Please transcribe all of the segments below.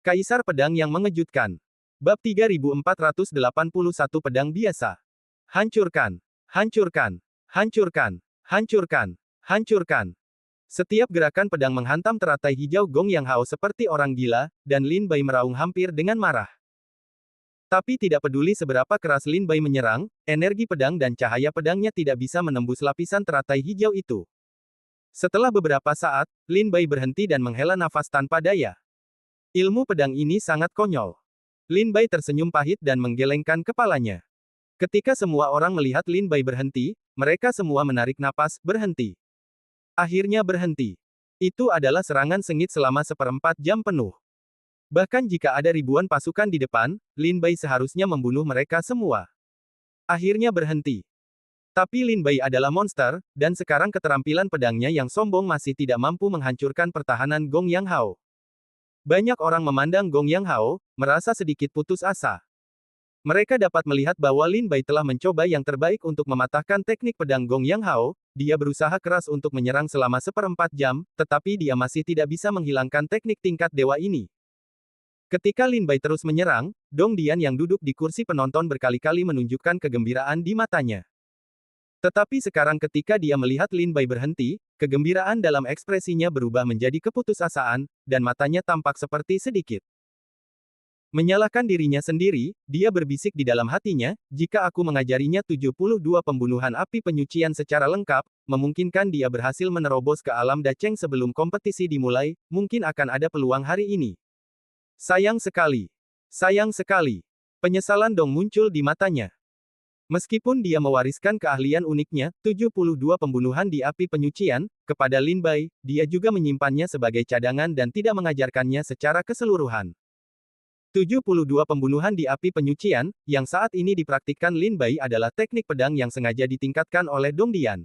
Kaisar Pedang yang Mengejutkan. Bab 3481 Pedang Biasa. Hancurkan. Hancurkan. Hancurkan. Hancurkan. Hancurkan. Setiap gerakan pedang menghantam teratai hijau Gong Yang Hao seperti orang gila, dan Lin Bai meraung hampir dengan marah. Tapi tidak peduli seberapa keras Lin Bai menyerang, energi pedang dan cahaya pedangnya tidak bisa menembus lapisan teratai hijau itu. Setelah beberapa saat, Lin Bai berhenti dan menghela nafas tanpa daya. Ilmu pedang ini sangat konyol. Lin Bai tersenyum pahit dan menggelengkan kepalanya. Ketika semua orang melihat Lin Bai berhenti, mereka semua menarik napas, berhenti. Akhirnya berhenti. Itu adalah serangan sengit selama 1/4 jam penuh. Bahkan jika ada ribuan pasukan di depan, Lin Bai seharusnya membunuh mereka semua. Akhirnya berhenti. Tapi Lin Bai adalah monster, dan sekarang keterampilan pedangnya yang sombong masih tidak mampu menghancurkan pertahanan Gong Yang Hao. Banyak orang memandang Gong Yang Hao, merasa sedikit putus asa. Mereka dapat melihat bahwa Lin Bai telah mencoba yang terbaik untuk mematahkan teknik pedang Gong Yang Hao, dia berusaha keras untuk menyerang selama 1/4 jam, tetapi dia masih tidak bisa menghilangkan teknik tingkat dewa ini. Ketika Lin Bai terus menyerang, Dong Dian yang duduk di kursi penonton berkali-kali menunjukkan kegembiraan di matanya. Tetapi sekarang ketika dia melihat Lin Bai berhenti, kegembiraan dalam ekspresinya berubah menjadi keputusasaan, dan matanya tampak seperti sedikit menyalahkan dirinya sendiri. Dia berbisik di dalam hatinya, jika aku mengajarinya 72 pembunuhan api penyucian secara lengkap, memungkinkan dia berhasil menerobos ke alam Dacheng sebelum kompetisi dimulai, mungkin akan ada peluang hari ini. Sayang sekali. Sayang sekali. Penyesalan Dong muncul di matanya. Meskipun dia mewariskan keahlian uniknya, 72 pembunuhan di api penyucian, kepada Lin Bai, dia juga menyimpannya sebagai cadangan dan tidak mengajarkannya secara keseluruhan. 72 pembunuhan di api penyucian, yang saat ini dipraktikkan Lin Bai adalah teknik pedang yang sengaja ditingkatkan oleh Dong Dian.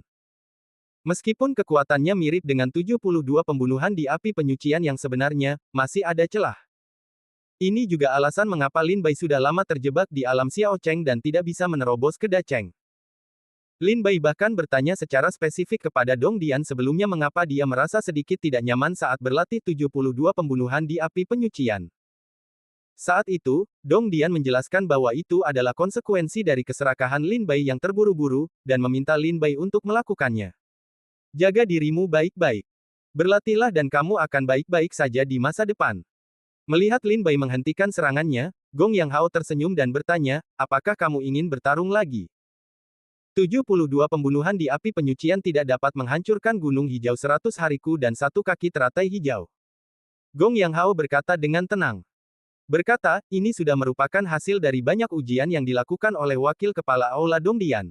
Meskipun kekuatannya mirip dengan 72 pembunuhan di api penyucian yang sebenarnya, masih ada celah. Ini juga alasan mengapa Lin Bai sudah lama terjebak di alam Xiao Cheng dan tidak bisa menerobos ke Dacheng. Lin Bai bahkan bertanya secara spesifik kepada Dong Dian sebelumnya mengapa dia merasa sedikit tidak nyaman saat berlatih 72 pembunuhan di api penyucian. Saat itu, Dong Dian menjelaskan bahwa itu adalah konsekuensi dari keserakahan Lin Bai yang terburu-buru, dan meminta Lin Bai untuk melakukannya. Jaga dirimu baik-baik. Berlatihlah dan kamu akan baik-baik saja di masa depan. Melihat Lin Bai menghentikan serangannya, Gong Yang Hao tersenyum dan bertanya, apakah kamu ingin bertarung lagi? 72 pembunuhan di api penyucian tidak dapat menghancurkan gunung hijau 100 hariku dan satu kaki teratai hijau. Gong Yang Hao berkata dengan tenang. Berkata, ini sudah merupakan hasil dari banyak ujian yang dilakukan oleh wakil kepala Aula Dong Dian.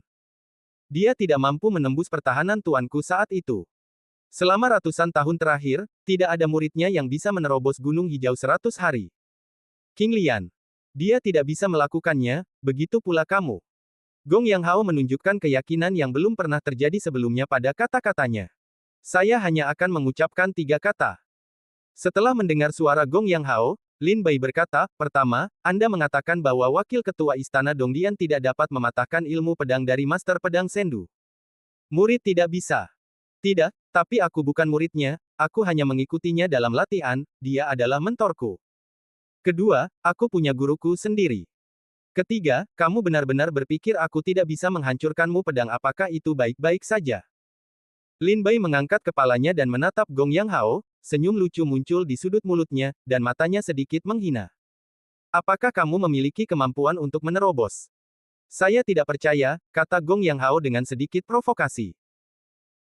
Dia tidak mampu menembus pertahanan tuanku saat itu. Selama ratusan tahun terakhir, tidak ada muridnya yang bisa menerobos gunung hijau 100 hari. King Lian. Dia tidak bisa melakukannya, begitu pula kamu. Gong Yang Hao menunjukkan keyakinan yang belum pernah terjadi sebelumnya pada kata-katanya. Saya hanya akan mengucapkan 3 kata. Setelah mendengar suara Gong Yang Hao, Lin Bai berkata, pertama, Anda mengatakan bahwa wakil ketua istana Dong Dian tidak dapat mematahkan ilmu pedang dari Master Pedang Sendu. Murid tidak bisa. Tidak, tapi aku bukan muridnya, aku hanya mengikutinya dalam latihan, dia adalah mentorku. Kedua, aku punya guruku sendiri. Ketiga, kamu benar-benar berpikir aku tidak bisa menghancurkanmu pedang apakah itu baik-baik saja? Lin Bai mengangkat kepalanya dan menatap Gong Yang Hao, senyum lucu muncul di sudut mulutnya, dan matanya sedikit menghina. Apakah kamu memiliki kemampuan untuk menerobos? Saya tidak percaya, kata Gong Yang Hao dengan sedikit provokasi.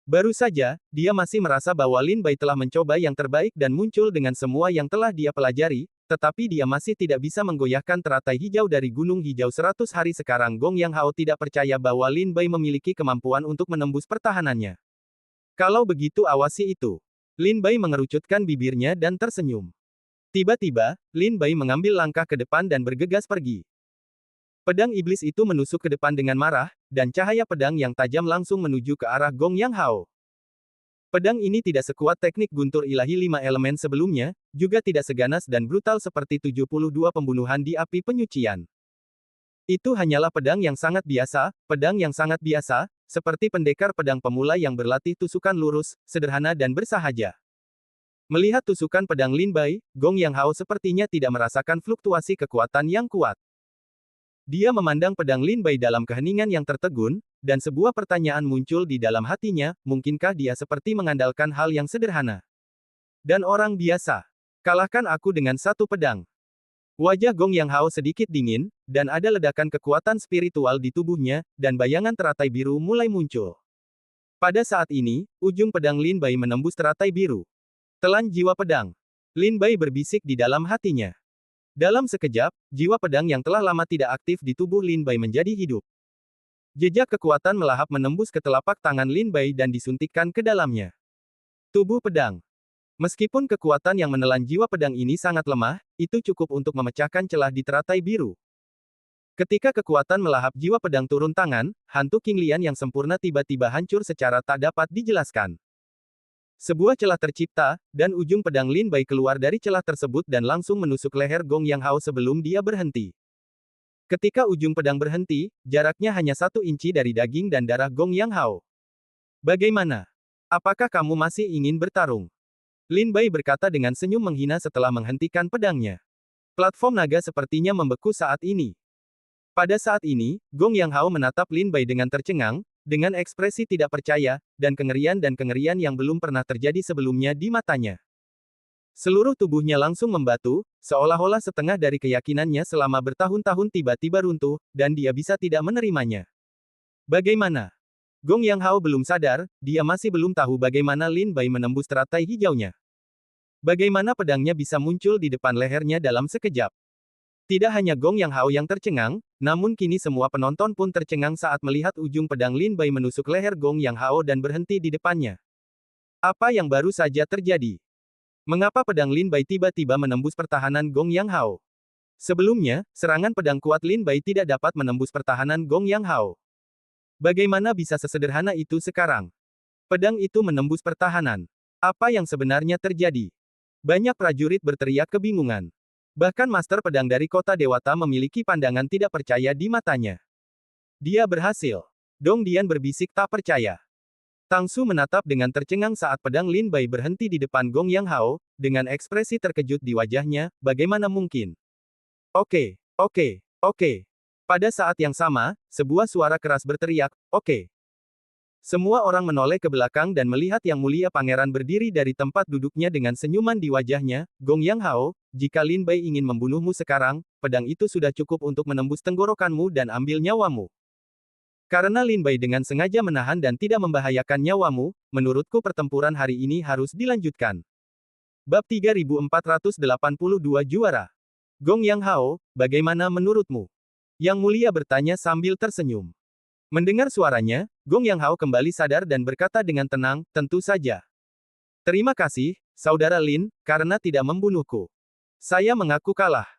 Baru saja, dia masih merasa bahwa Lin Bai telah mencoba yang terbaik dan muncul dengan semua yang telah dia pelajari, tetapi dia masih tidak bisa menggoyahkan teratai hijau dari gunung hijau 100 hari sekarang Gong Yang Hao tidak percaya bahwa Lin Bai memiliki kemampuan untuk menembus pertahanannya. Kalau begitu awasi itu. Lin Bai mengerucutkan bibirnya dan tersenyum. Tiba-tiba, Lin Bai mengambil langkah ke depan dan bergegas pergi. Pedang iblis itu menusuk ke depan dengan marah, dan cahaya pedang yang tajam langsung menuju ke arah Gong Yang Hao. Pedang ini tidak sekuat teknik guntur ilahi 5 elemen sebelumnya, juga tidak seganas dan brutal seperti 72 pembunuhan di api penyucian. Itu hanyalah pedang yang sangat biasa, seperti pendekar pedang pemula yang berlatih tusukan lurus, sederhana dan bersahaja. Melihat tusukan pedang Lin Bai, Gong Yang Hao sepertinya tidak merasakan fluktuasi kekuatan yang kuat. Dia memandang pedang Lin Bai dalam keheningan yang tertegun, dan sebuah pertanyaan muncul di dalam hatinya, mungkinkah dia seperti mengandalkan hal yang sederhana? Dan orang biasa. Kalahkan aku dengan satu pedang. Wajah Gong Yang Hao sedikit dingin, dan ada ledakan kekuatan spiritual di tubuhnya, dan bayangan teratai biru mulai muncul. Pada saat ini, ujung pedang Lin Bai menembus teratai biru. Telan jiwa pedang. Lin Bai berbisik di dalam hatinya. Dalam sekejap, jiwa pedang yang telah lama tidak aktif di tubuh Lin Bai menjadi hidup. Jejak kekuatan melahap menembus ke telapak tangan Lin Bai dan disuntikkan ke dalamnya. Tubuh pedang. Meskipun kekuatan yang menelan jiwa pedang ini sangat lemah, itu cukup untuk memecahkan celah di teratai biru. Ketika kekuatan melahap jiwa pedang turun tangan, hantu King Lian yang sempurna tiba-tiba hancur secara tak dapat dijelaskan. Sebuah celah tercipta, dan ujung pedang Lin Bai keluar dari celah tersebut dan langsung menusuk leher Gong Yang Hao sebelum dia berhenti. Ketika ujung pedang berhenti, jaraknya hanya 1 inci dari daging dan darah Gong Yang Hao. Bagaimana? Apakah kamu masih ingin bertarung? Lin Bai berkata dengan senyum menghina setelah menghentikan pedangnya. Platform naga sepertinya membeku saat ini. Pada saat ini, Gong Yang Hao menatap Lin Bai dengan tercengang, dengan ekspresi tidak percaya, dan kengerian yang belum pernah terjadi sebelumnya di matanya. Seluruh tubuhnya langsung membatu, seolah-olah setengah dari keyakinannya selama bertahun-tahun tiba-tiba runtuh, dan dia bisa tidak menerimanya. Bagaimana? Gong Yang Hao belum sadar, dia masih belum tahu bagaimana Lin Bai menembus teratai hijaunya. Bagaimana pedangnya bisa muncul di depan lehernya dalam sekejap. Tidak hanya Gong Yang Hao yang tercengang, namun kini semua penonton pun tercengang saat melihat ujung pedang Lin Bai menusuk leher Gong Yang Hao dan berhenti di depannya. Apa yang baru saja terjadi? Mengapa pedang Lin Bai tiba-tiba menembus pertahanan Gong Yang Hao? Sebelumnya, serangan pedang kuat Lin Bai tidak dapat menembus pertahanan Gong Yang Hao. Bagaimana bisa sesederhana itu sekarang? Pedang itu menembus pertahanan. Apa yang sebenarnya terjadi? Banyak prajurit berteriak kebingungan. Bahkan Master Pedang dari Kota Dewata memiliki pandangan tidak percaya di matanya. Dia berhasil. Dong Dian berbisik tak percaya. Tang Su menatap dengan tercengang saat pedang Lin Bai berhenti di depan Gong Yang Hao, dengan ekspresi terkejut di wajahnya, bagaimana mungkin? Oke. Pada saat yang sama, sebuah suara keras berteriak, oke. Semua orang menoleh ke belakang dan melihat Yang Mulia Pangeran berdiri dari tempat duduknya dengan senyuman di wajahnya, Gong Yang Hao, jika Lin Bai ingin membunuhmu sekarang, pedang itu sudah cukup untuk menembus tenggorokanmu dan ambil nyawamu. Karena Lin Bai dengan sengaja menahan dan tidak membahayakan nyawamu, menurutku pertempuran hari ini harus dilanjutkan. Bab 3482 Juara. Gong Yang Hao, bagaimana menurutmu? Yang Mulia bertanya sambil tersenyum. Mendengar suaranya, Gong Yang Hao kembali sadar dan berkata dengan tenang, tentu saja. Terima kasih, Saudara Lin, karena tidak membunuhku. Saya mengaku kalah.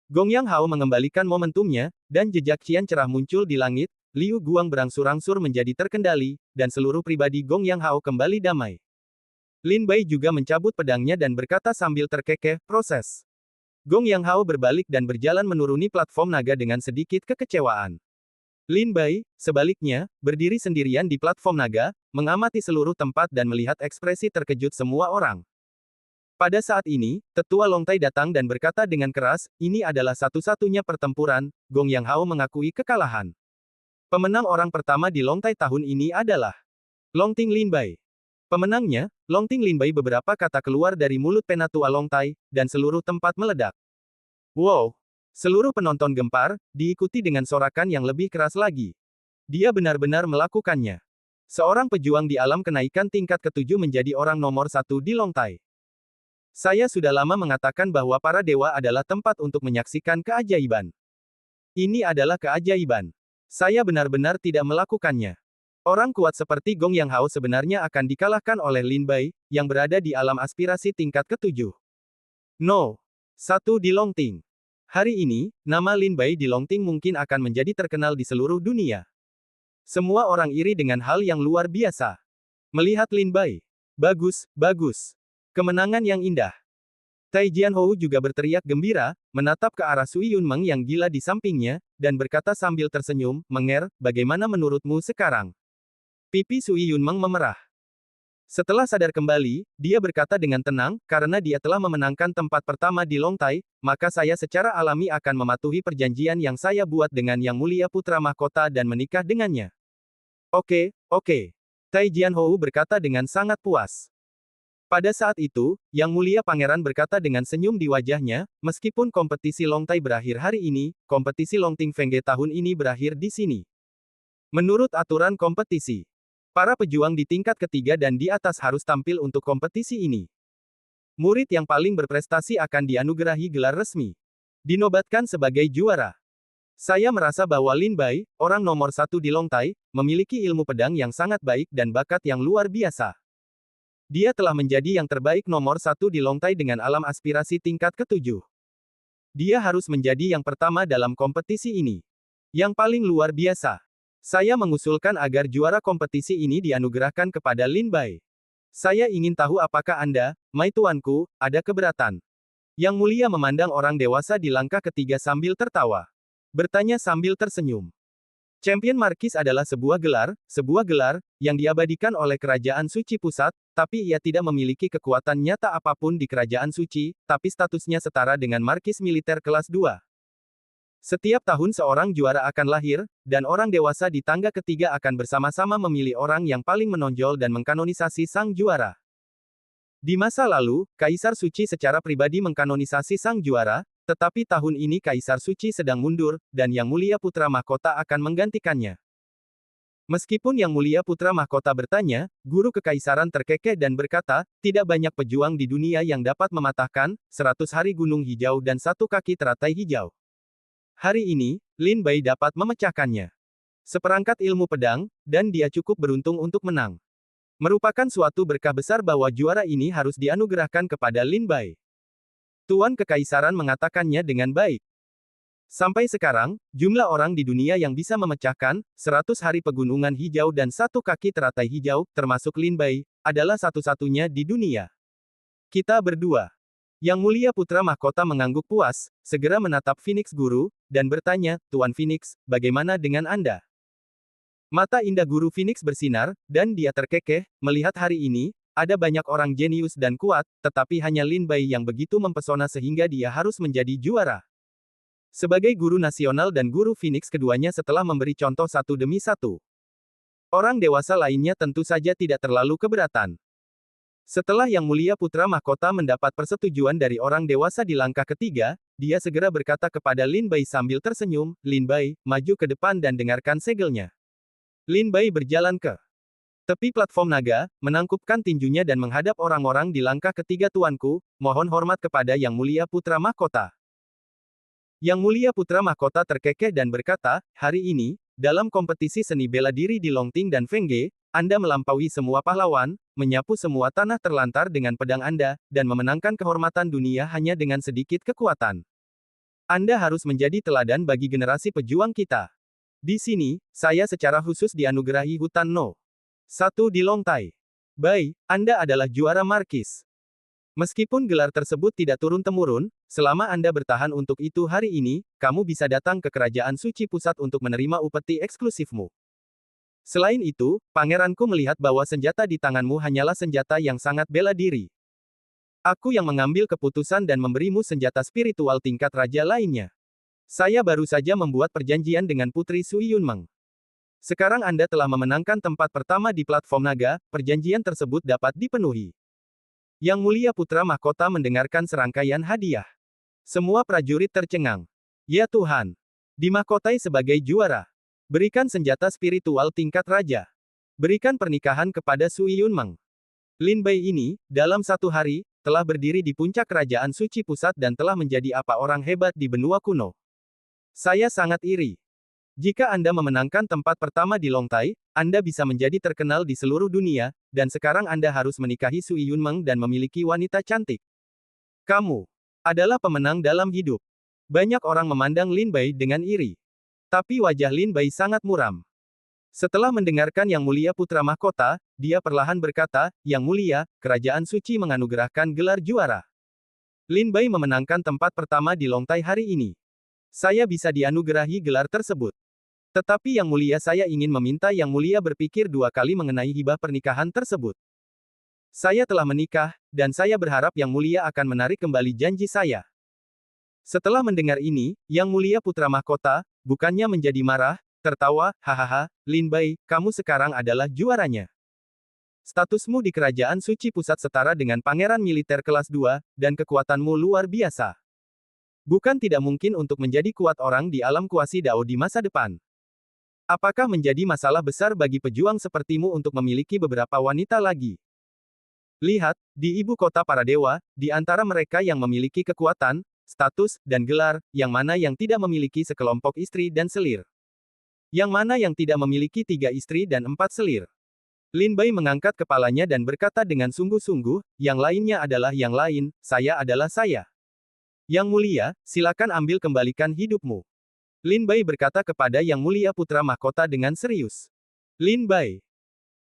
Gong Yang Hao mengembalikan momentumnya, dan jejak Qian cerah muncul di langit, Liu Guang berangsur-angsur menjadi terkendali, dan seluruh pribadi Gong Yang Hao kembali damai. Lin Bai juga mencabut pedangnya dan berkata sambil terkekeh, proses. Gong Yang Hao berbalik dan berjalan menuruni platform naga dengan sedikit kekecewaan. Lin Bai, sebaliknya, berdiri sendirian di platform naga, mengamati seluruh tempat dan melihat ekspresi terkejut semua orang. Pada saat ini, Tetua Long Tai datang dan berkata dengan keras, ini adalah satu-satunya pertempuran, Gong Yang Hao mengakui kekalahan. Pemenang orang pertama di Long Tai tahun ini adalah Longting Lin Bai. Pemenangnya, Longting Lin Bai. Beberapa kata keluar dari mulut Penatua Long Tai, dan seluruh tempat meledak. Wow! Seluruh penonton gempar, diikuti dengan sorakan yang lebih keras lagi. Dia benar-benar melakukannya. Seorang pejuang di alam kenaikan tingkat ke-7 menjadi orang nomor 1 di Long Tai. Saya sudah lama mengatakan bahwa para dewa adalah tempat untuk menyaksikan keajaiban. Ini adalah keajaiban. Saya benar-benar tidak melakukannya. Orang kuat seperti Gong Yang Hao sebenarnya akan dikalahkan oleh Lin Bai, yang berada di alam aspirasi tingkat ke-7. No. 1 di Longting. Hari ini, nama Lin Bai di Longting mungkin akan menjadi terkenal di seluruh dunia. Semua orang iri dengan hal yang luar biasa. Melihat Lin Bai. Bagus. Kemenangan yang indah. Tai Jianhou juga berteriak gembira, menatap ke arah Sui Yunmeng yang gila di sampingnya, dan berkata sambil tersenyum, Menger, bagaimana menurutmu sekarang? Pipi Sui Yunmeng memerah. Setelah sadar kembali, dia berkata dengan tenang, karena dia telah memenangkan tempat pertama di Longtai, maka saya secara alami akan mematuhi perjanjian yang saya buat dengan Yang Mulia Putra Mahkota dan menikah dengannya. Oke, oke. Tai Jianhou berkata dengan sangat puas. Pada saat itu, Yang Mulia Pangeran berkata dengan senyum di wajahnya, meskipun kompetisi Longtai berakhir hari ini, kompetisi Longting Fengge tahun ini berakhir di sini. Menurut aturan kompetisi, para pejuang di tingkat ketiga dan di atas harus tampil untuk kompetisi ini. Murid yang paling berprestasi akan dianugerahi gelar resmi. Dinobatkan sebagai juara. Saya merasa bahwa Lin Bai, orang nomor satu di Longtai, memiliki ilmu pedang yang sangat baik dan bakat yang luar biasa. Dia telah menjadi yang terbaik nomor satu di Longtai dengan alam aspirasi tingkat ketujuh. Dia harus menjadi yang pertama dalam kompetisi ini. Yang paling luar biasa. Saya mengusulkan agar juara kompetisi ini dianugerahkan kepada Lin Bai. Saya ingin tahu apakah Anda, Mai Tuanku, ada keberatan. Yang Mulia memandang orang dewasa di langkah ketiga sambil tertawa. Bertanya sambil tersenyum. Champion Markis adalah sebuah gelar, yang diabadikan oleh Kerajaan Suci Pusat, tapi ia tidak memiliki kekuatan nyata apapun di Kerajaan Suci, tapi statusnya setara dengan Markis Militer kelas 2. Setiap tahun seorang juara akan lahir, dan orang dewasa di tangga ketiga akan bersama-sama memilih orang yang paling menonjol dan mengkanonisasi sang juara. Di masa lalu, Kaisar Suci secara pribadi mengkanonisasi sang juara, tetapi tahun ini Kaisar Suci sedang mundur, dan Yang Mulia Putra Mahkota akan menggantikannya. Meskipun Yang Mulia Putra Mahkota bertanya, guru kekaisaran terkekeh dan berkata, tidak banyak pejuang di dunia yang dapat mematahkan 100 hari gunung hijau dan 1 kaki teratai hijau. Hari ini, Lin Bai dapat memecahkannya. Seperangkat ilmu pedang, dan dia cukup beruntung untuk menang. Merupakan suatu berkah besar bahwa juara ini harus dianugerahkan kepada Lin Bai. Tuan Kekaisaran mengatakannya dengan baik. Sampai sekarang, jumlah orang di dunia yang bisa memecahkan 100 hari pegunungan hijau dan 1 kaki teratai hijau, termasuk Lin Bai, adalah satu-satunya di dunia. Kita berdua. Yang Mulia Putra Mahkota mengangguk puas, segera menatap Phoenix Guru, dan bertanya, Tuan Phoenix, bagaimana dengan Anda? Mata indah Guru Phoenix bersinar, dan dia terkekeh, melihat hari ini, ada banyak orang jenius dan kuat, tetapi hanya Lin Bai yang begitu mempesona sehingga dia harus menjadi juara. Sebagai guru nasional dan guru Phoenix keduanya setelah memberi contoh satu demi satu. Orang dewasa lainnya tentu saja tidak terlalu keberatan. Setelah Yang Mulia Putra Mahkota mendapat persetujuan dari orang dewasa di langkah ketiga, dia segera berkata kepada Lin Bai sambil tersenyum, Lin Bai, maju ke depan dan dengarkan segelnya. Lin Bai berjalan ke tepi platform naga, menangkupkan tinjunya dan menghadap orang-orang di langkah ketiga tuanku, mohon hormat kepada Yang Mulia Putra Mahkota. Yang Mulia Putra Mahkota terkekeh dan berkata, hari ini, dalam kompetisi seni bela diri di Longting dan Fengge, Anda melampaui semua pahlawan, menyapu semua tanah terlantar dengan pedang Anda, dan memenangkan kehormatan dunia hanya dengan sedikit kekuatan. Anda harus menjadi teladan bagi generasi pejuang kita. Di sini, saya secara khusus dianugerahi Hutan No. 1 di Longtai. Bai, Anda adalah juara Markis. Meskipun gelar tersebut tidak turun-temurun, selama Anda bertahan untuk itu hari ini, kamu bisa datang ke Kerajaan Suci Pusat untuk menerima upeti eksklusifmu. Selain itu, pangeranku melihat bahwa senjata di tanganmu hanyalah senjata yang sangat bela diri. Aku yang mengambil keputusan dan memberimu senjata spiritual tingkat raja lainnya. Saya baru saja membuat perjanjian dengan Putri Sui Yunmeng. Sekarang Anda telah memenangkan tempat pertama di platform naga, perjanjian tersebut dapat dipenuhi. Yang Mulia Putra Mahkota mendengarkan serangkaian hadiah. Semua prajurit tercengang. Ya Tuhan. Dimahkotai sebagai juara. Berikan senjata spiritual tingkat raja. Berikan pernikahan kepada Sui Yunmeng. Lin Bai ini, dalam satu hari, telah berdiri di puncak Kerajaan Suci Pusat dan telah menjadi apa orang hebat di benua kuno. Saya sangat iri. Jika Anda memenangkan tempat pertama di Longtai, Anda bisa menjadi terkenal di seluruh dunia, dan sekarang Anda harus menikahi Sui Yunmeng dan memiliki wanita cantik. Kamu adalah pemenang dalam hidup. Banyak orang memandang Lin Bai dengan iri. Tapi wajah Lin Bai sangat muram. Setelah mendengarkan Yang Mulia Putra Mahkota, dia perlahan berkata, Yang Mulia, Kerajaan Suci menganugerahkan gelar juara. Lin Bai memenangkan tempat pertama di Longtai hari ini. Saya bisa dianugerahi gelar tersebut. Tetapi Yang Mulia saya ingin meminta Yang Mulia berpikir 2 kali mengenai hibah pernikahan tersebut. Saya telah menikah, dan saya berharap Yang Mulia akan menarik kembali janji saya. Setelah mendengar ini, Yang Mulia Putra Mahkota, bukannya menjadi marah, tertawa, hahaha, Lin Bai, kamu sekarang adalah juaranya. Statusmu di Kerajaan Suci Pusat setara dengan Pangeran Militer kelas 2, dan kekuatanmu luar biasa. Bukan tidak mungkin untuk menjadi kuat orang di alam kuasi Dao di masa depan. Apakah menjadi masalah besar bagi pejuang sepertimu untuk memiliki beberapa wanita lagi? Lihat, di ibu kota para dewa, di antara mereka yang memiliki kekuatan, status, dan gelar, yang mana yang tidak memiliki sekelompok istri dan selir? Yang mana yang tidak memiliki 3 istri dan 4 selir? Lin Bai mengangkat kepalanya dan berkata dengan sungguh-sungguh, yang lainnya adalah yang lain, saya adalah saya. Yang Mulia, silakan ambil kembalikan hidupmu. Lin Bai berkata kepada Yang Mulia Putra Mahkota dengan serius. Lin Bai.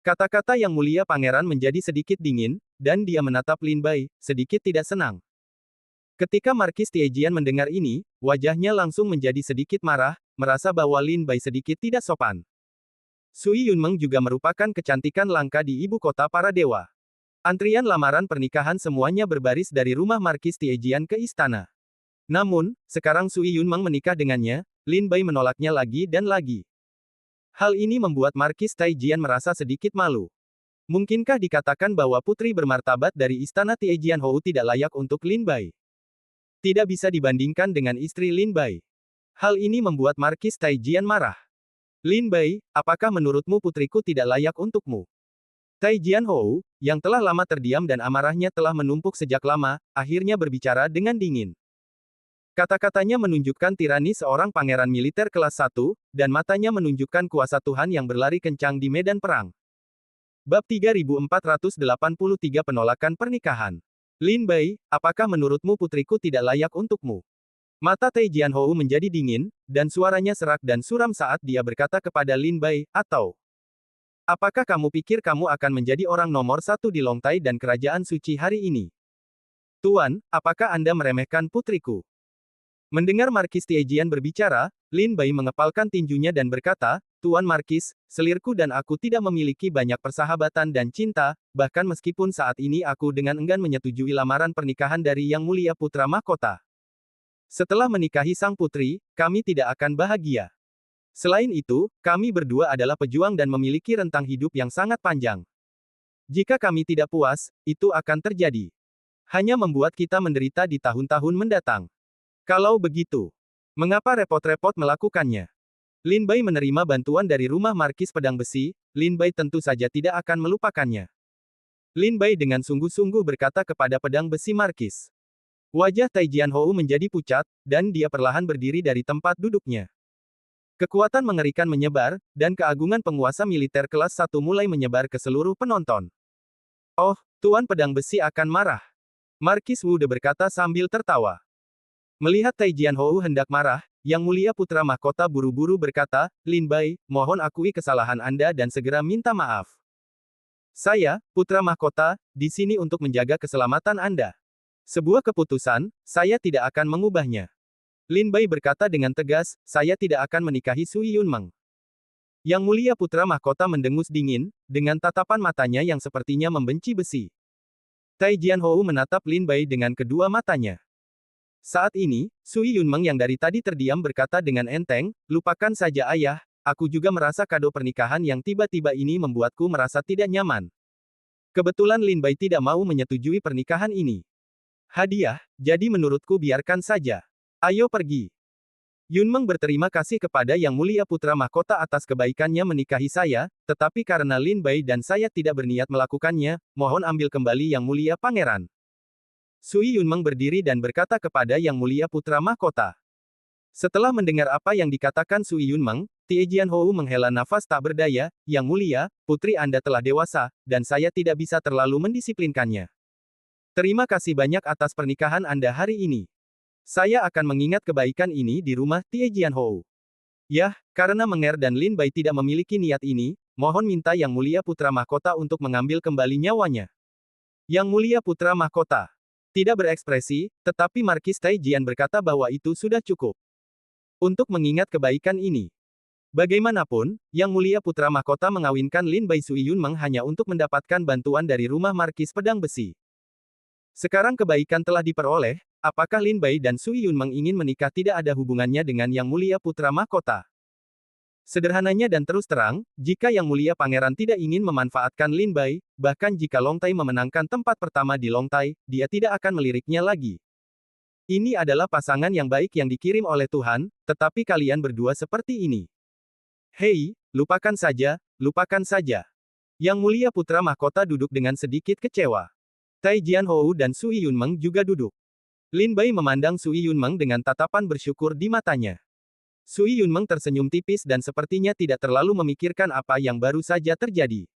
Kata-kata Yang Mulia Pangeran menjadi sedikit dingin, dan dia menatap Lin Bai, sedikit tidak senang. Ketika Markis Tiejian mendengar ini, wajahnya langsung menjadi sedikit marah, merasa bahwa Lin Bai sedikit tidak sopan. Sui Yunmeng juga merupakan kecantikan langka di ibu kota para dewa. Antrian lamaran pernikahan semuanya berbaris dari rumah Markis Tiejian ke istana. Namun, sekarang Sui Yunmeng menikah dengannya, Lin Bai menolaknya lagi dan lagi. Hal ini membuat Markis Tiejian merasa sedikit malu. Mungkinkah dikatakan bahwa putri bermartabat dari istana Tiejian Hou tidak layak untuk Lin Bai? Tidak bisa dibandingkan dengan istri Lin Bai. Hal ini membuat Markis Tiejian marah. Lin Bai, apakah menurutmu putriku tidak layak untukmu? Tiejian Hou, yang telah lama terdiam dan amarahnya telah menumpuk sejak lama, akhirnya berbicara dengan dingin. Kata-katanya menunjukkan tirani seorang pangeran militer kelas 1, dan matanya menunjukkan kuasa Tuhan yang berlari kencang di medan perang. Bab 3483 Penolakan Pernikahan. Lin Bai, apakah menurutmu putriku tidak layak untukmu? Mata Tiejian Hou menjadi dingin, dan suaranya serak dan suram saat dia berkata kepada Lin Bai, atau apakah kamu pikir kamu akan menjadi orang nomor 1 di Longtai dan Kerajaan Suci hari ini? Tuan, apakah Anda meremehkan putriku? Mendengar Markis Tiejian berbicara, Lin Bai mengepalkan tinjunya dan berkata, Tuan Markis, selirku dan aku tidak memiliki banyak persahabatan dan cinta, bahkan meskipun saat ini aku dengan enggan menyetujui lamaran pernikahan dari Yang Mulia Putra Mahkota. Setelah menikahi sang putri, kami tidak akan bahagia. Selain itu, kami berdua adalah pejuang dan memiliki rentang hidup yang sangat panjang. Jika kami tidak puas, itu akan terjadi. Hanya membuat kita menderita di tahun-tahun mendatang. Kalau begitu, mengapa repot-repot melakukannya? Lin Bai menerima bantuan dari rumah Markis Pedang Besi, Lin Bai tentu saja tidak akan melupakannya. Lin Bai dengan sungguh-sungguh berkata kepada Pedang Besi Markis. Wajah Tiejian Hou menjadi pucat, dan dia perlahan berdiri dari tempat duduknya. Kekuatan mengerikan menyebar, dan keagungan penguasa militer kelas 1 mulai menyebar ke seluruh penonton. Oh, Tuan Pedang Besi akan marah. Markis Wude berkata sambil tertawa. Melihat Tiejian Hou hendak marah, Yang Mulia Putra Mahkota buru-buru berkata, Lin Bai, mohon akui kesalahan Anda dan segera minta maaf. Saya, Putra Mahkota, di sini untuk menjaga keselamatan Anda. Sebuah keputusan, saya tidak akan mengubahnya. Lin Bai berkata dengan tegas, saya tidak akan menikahi Sui Yunmeng. Yang Mulia Putra Mahkota mendengus dingin, dengan tatapan matanya yang sepertinya membenci besi. Tiejian Hou menatap Lin Bai dengan kedua matanya. Saat ini, Sui Yunmeng yang dari tadi terdiam berkata dengan enteng, lupakan saja ayah, aku juga merasa kado pernikahan yang tiba-tiba ini membuatku merasa tidak nyaman. Kebetulan Lin Bai tidak mau menyetujui pernikahan ini. Hadiah, jadi menurutku biarkan saja. Ayo pergi. Yunmeng berterima kasih kepada Yang Mulia Putra Mahkota atas kebaikannya menikahi saya, tetapi karena Lin Bai dan saya tidak berniat melakukannya, mohon ambil kembali Yang Mulia Pangeran. Sui Yunmeng berdiri dan berkata kepada Yang Mulia Putra Mahkota. Setelah mendengar apa yang dikatakan Sui Yunmeng, Tiejian Hou menghela nafas tak berdaya, Yang Mulia, putri Anda telah dewasa, dan saya tidak bisa terlalu mendisiplinkannya. Terima kasih banyak atas pernikahan Anda hari ini. Saya akan mengingat kebaikan ini di rumah Tiejian Hou. Yah, karena Menger dan Lin Bai tidak memiliki niat ini, mohon minta Yang Mulia Putra Mahkota untuk mengambil kembali nyawanya. Yang Mulia Putra Mahkota tidak berekspresi, tetapi Markis Tiejian berkata bahwa itu sudah cukup. Untuk mengingat kebaikan ini. Bagaimanapun, Yang Mulia Putra Mahkota mengawinkan Lin Bai Sui Yunmeng hanya untuk mendapatkan bantuan dari rumah Markis Pedang Besi. Sekarang kebaikan telah diperoleh, apakah Lin Bai dan Sui Yunmeng ingin menikah tidak ada hubungannya dengan Yang Mulia Putra Mahkota. Sederhananya dan terus terang, jika Yang Mulia Pangeran tidak ingin memanfaatkan Lin Bai, bahkan jika Long Tai memenangkan tempat pertama di Long Tai, dia tidak akan meliriknya lagi. Ini adalah pasangan yang baik yang dikirim oleh Tuhan, tetapi kalian berdua seperti ini. Hei, lupakan saja, lupakan saja. Yang Mulia Putra Mahkota duduk dengan sedikit kecewa. Tai Jianhou dan Sui Yunmeng juga duduk. Lin Bai memandang Sui Yunmeng dengan tatapan bersyukur di matanya. Sui Yunmeng tersenyum tipis dan sepertinya tidak terlalu memikirkan apa yang baru saja terjadi.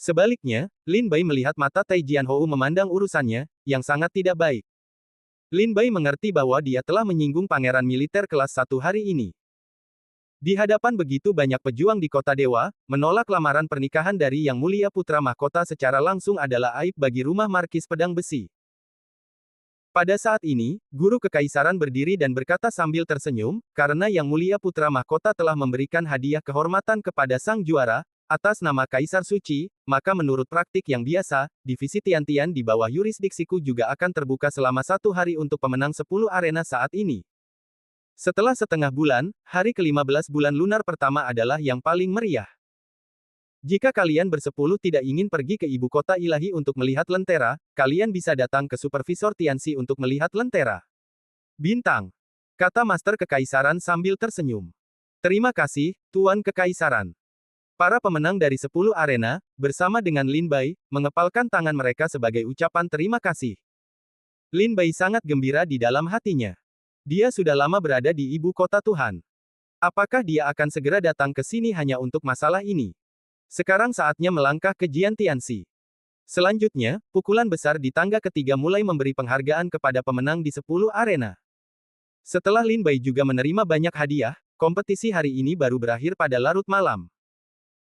Sebaliknya, Lin Bai melihat mata Tai Jianhou memandang urusannya, yang sangat tidak baik. Lin Bai mengerti bahwa dia telah menyinggung pangeran militer kelas 1 hari ini. Di hadapan begitu banyak pejuang di Kota Dewa, menolak lamaran pernikahan dari Yang Mulia Putra Mahkota secara langsung adalah aib bagi rumah Markis Pedang Besi. Pada saat ini, Guru Kekaisaran berdiri dan berkata sambil tersenyum, karena Yang Mulia Putra Mahkota telah memberikan hadiah kehormatan kepada sang juara, atas nama Kaisar Suci, maka menurut praktik yang biasa, divisi Tiantian di bawah yurisdiksiku juga akan terbuka selama 1 hari untuk pemenang 10 arena saat ini. Setelah setengah bulan, hari ke-15 bulan lunar pertama adalah yang paling meriah. Jika kalian bersepuluh tidak ingin pergi ke ibu kota ilahi untuk melihat lentera, kalian bisa datang ke Supervisor Tianxi untuk melihat lentera. Bintang, kata Master Kekaisaran sambil tersenyum. Terima kasih, Tuan Kekaisaran. Para pemenang dari 10 arena, bersama dengan Lin Bai, mengepalkan tangan mereka sebagai ucapan terima kasih. Lin Bai sangat gembira di dalam hatinya. Dia sudah lama berada di ibu kota Tuhan. Apakah dia akan segera datang ke sini hanya untuk masalah ini? Sekarang saatnya melangkah ke Jian Tianxi. Selanjutnya, pukulan besar di tangga ketiga mulai memberi penghargaan kepada pemenang di 10 arena. Setelah Lin Bai juga menerima banyak hadiah, kompetisi hari ini baru berakhir pada larut malam.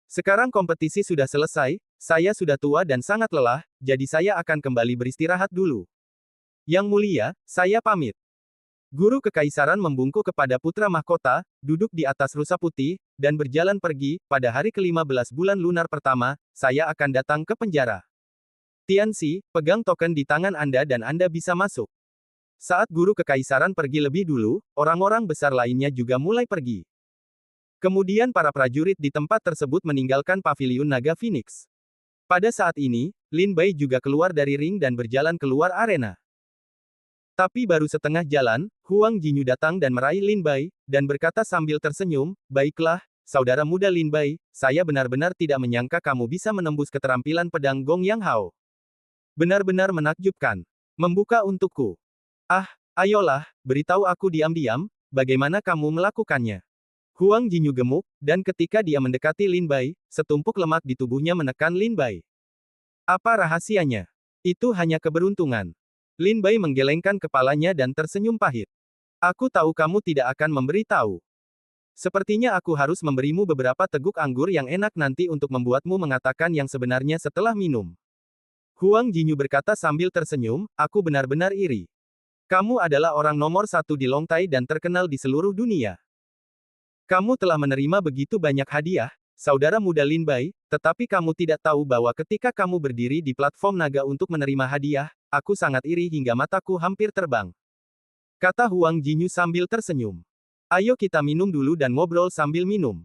Sekarang kompetisi sudah selesai, saya sudah tua dan sangat lelah, jadi saya akan kembali beristirahat dulu. Yang Mulia, saya pamit. Guru Kekaisaran membungkuk kepada Putra Mahkota, duduk di atas rusa putih, dan berjalan pergi. Pada hari ke-15 bulan lunar pertama, saya akan datang ke penjara. Tianxi, pegang token di tangan Anda dan Anda bisa masuk. Saat Guru Kekaisaran pergi lebih dulu, orang-orang besar lainnya juga mulai pergi. Kemudian para prajurit di tempat tersebut meninggalkan paviliun Naga Phoenix. Pada saat ini, Lin Bai juga keluar dari ring dan berjalan keluar arena. Tapi baru setengah jalan, Huang Jinyu datang dan meraih Lin Bai, dan berkata sambil tersenyum, baiklah, saudara muda Lin Bai, saya benar-benar tidak menyangka kamu bisa menembus keterampilan pedang Gong Yang Hao. Benar-benar menakjubkan. Membuka untukku. Ah, ayolah, beritahu aku diam-diam, bagaimana kamu melakukannya. Huang Jinyu gemuk, dan ketika dia mendekati Lin Bai, setumpuk lemak di tubuhnya menekan Lin Bai. Apa rahasianya? Itu hanya keberuntungan. Lin Bai menggelengkan kepalanya dan tersenyum pahit. Aku tahu kamu tidak akan memberi tahu. Sepertinya aku harus memberimu beberapa teguk anggur yang enak nanti untuk membuatmu mengatakan yang sebenarnya setelah minum. Huang Jinyu berkata sambil tersenyum, aku benar-benar iri. Kamu adalah orang nomor 1 di Long Tai dan terkenal di seluruh dunia. Kamu telah menerima begitu banyak hadiah, saudara muda Lin Bai, tetapi kamu tidak tahu bahwa ketika kamu berdiri di platform naga untuk menerima hadiah, aku sangat iri hingga mataku hampir terbang. Kata Huang Jinyu sambil tersenyum. Ayo kita minum dulu dan ngobrol sambil minum.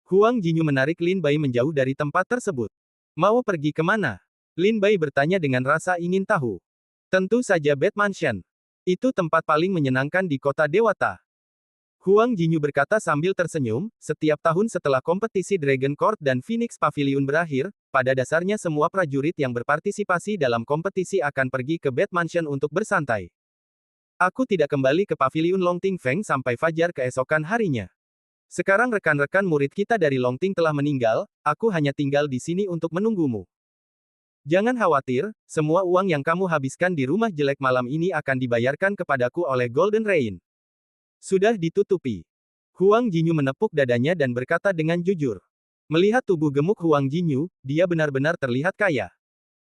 Huang Jinyu menarik Lin Bai menjauh dari tempat tersebut. Mau pergi kemana? Lin Bai bertanya dengan rasa ingin tahu. Tentu saja Bed Mansion. Itu tempat paling menyenangkan di kota Dewata. Huang Jinyu berkata sambil tersenyum, setiap tahun setelah kompetisi Dragon Court dan Phoenix Pavilion berakhir, pada dasarnya semua prajurit yang berpartisipasi dalam kompetisi akan pergi ke Bed Mansion untuk bersantai. Aku tidak kembali ke Pavilion Longting Feng sampai fajar keesokan harinya. Sekarang rekan-rekan murid kita dari Longting telah meninggal, aku hanya tinggal di sini untuk menunggumu. Jangan khawatir, semua uang yang kamu habiskan di rumah jelek malam ini akan dibayarkan kepadaku oleh Golden Rain. Sudah ditutupi. Huang Jinyu menepuk dadanya dan berkata dengan jujur. Melihat tubuh gemuk Huang Jinyu, dia benar-benar terlihat kaya.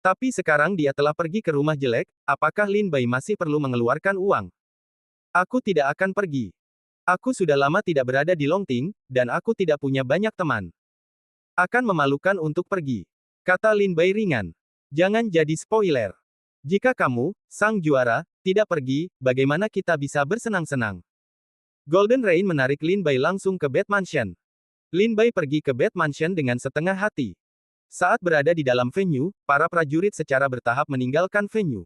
Tapi sekarang dia telah pergi ke rumah jelek, apakah Lin Bai masih perlu mengeluarkan uang? Aku tidak akan pergi. Aku sudah lama tidak berada di Longting, dan aku tidak punya banyak teman. Akan memalukan untuk pergi. Kata Lin Bai ringan. Jangan jadi spoiler. Jika kamu, sang juara, tidak pergi, bagaimana kita bisa bersenang-senang? Golden Rain menarik Lin Bai langsung ke Bed Mansion. Lin Bai pergi ke Bed Mansion dengan setengah hati. Saat berada di dalam venue, para prajurit secara bertahap meninggalkan venue.